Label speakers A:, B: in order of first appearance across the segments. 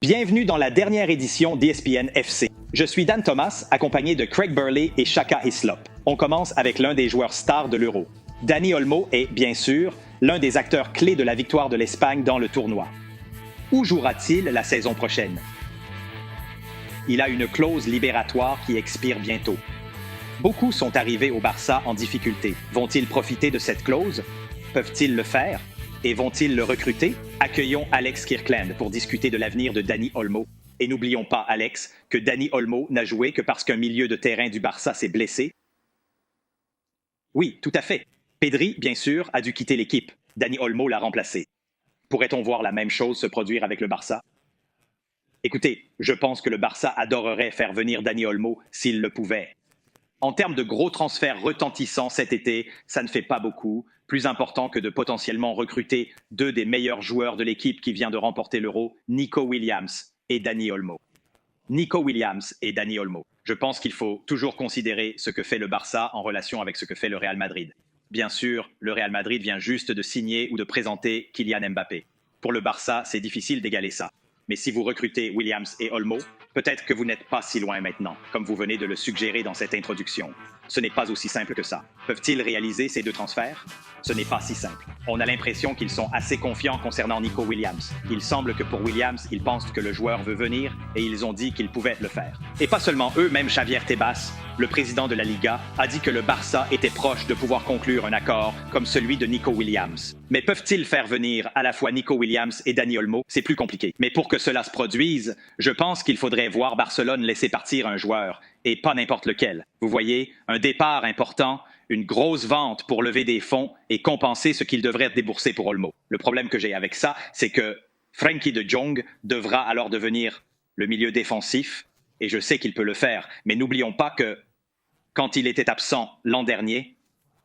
A: Bienvenue dans la dernière édition d'ESPN FC. Je suis Dan Thomas, accompagné de Craig Burley et Shaka Hislop. On commence avec l'un des joueurs stars de l'Euro. Dani Olmo est, bien sûr, l'un des acteurs clés de la victoire de l'Espagne dans le tournoi. Où jouera-t-il la saison prochaine? Il a une clause libératoire qui expire bientôt. Beaucoup sont arrivés au Barça en difficulté. Vont-ils profiter de cette clause? Peuvent-ils le faire? Et vont-ils le recruter? Accueillons Alex Kirkland pour discuter de l'avenir de Dani Olmo. Et n'oublions pas, Alex, que Dani Olmo n'a joué que parce qu'un milieu de terrain du Barça s'est blessé. Oui, tout à fait. Pedri, bien sûr, a dû quitter l'équipe. Dani Olmo l'a remplacé. Pourrait-on voir la même chose se produire avec le Barça? Écoutez, je pense que le Barça adorerait faire venir Dani Olmo s'il le pouvait. En termes de gros transferts retentissants cet été, ça ne fait pas beaucoup. Plus important que de potentiellement recruter deux des meilleurs joueurs de l'équipe qui vient de remporter l'Euro, Nico Williams et Dani Olmo. Nico Williams et Dani Olmo. Je pense qu'il faut toujours considérer ce que fait le Barça en relation avec ce que fait le Real Madrid. Bien sûr, le Real Madrid vient juste de signer ou de présenter Kylian Mbappé. Pour le Barça, c'est difficile d'égaler ça. Mais si vous recrutez Williams et Olmo, peut-être que vous n'êtes pas si loin maintenant, comme vous venez de le suggérer dans cette introduction. Ce n'est pas aussi simple que ça. Peuvent-ils réaliser ces deux transferts? Ce n'est pas si simple. On a l'impression qu'ils sont assez confiants concernant Nico Williams. Il semble que pour Williams, ils pensent que le joueur veut venir et ils ont dit qu'ils pouvaient le faire. Et pas seulement eux, même Javier Tebas, le président de la Liga, a dit que le Barça était proche de pouvoir conclure un accord comme celui de Nico Williams. Mais peuvent-ils faire venir à la fois Nico Williams et Dani Olmo? C'est plus compliqué. Mais pour que cela se produise, je pense qu'il faudrait voir Barcelone laisser partir un joueur, et pas n'importe lequel. Vous voyez, un départ important, une grosse vente pour lever des fonds et compenser ce qu'il devrait débourser pour Olmo. Le problème que j'ai avec ça, c'est que Frenkie de Jong devra alors devenir le milieu défensif, et je sais qu'il peut le faire, mais n'oublions pas que quand il était absent l'an dernier,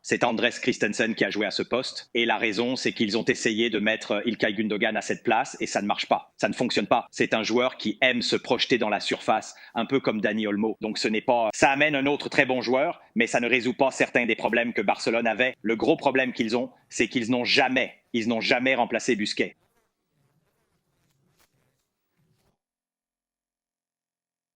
A: c'est Andrés Christensen qui a joué à ce poste. Et la raison, c'est qu'ils ont essayé de mettre Ilkay Gundogan à cette place et ça ne marche pas. Ça ne fonctionne pas. C'est un joueur qui aime se projeter dans la surface, un peu comme Dani Olmo. Donc ce n'est pas... Ça amène un autre très bon joueur, mais ça ne résout pas certains des problèmes que Barcelone avait. Le gros problème qu'ils ont, c'est qu'ils n'ont jamais remplacé Busquets.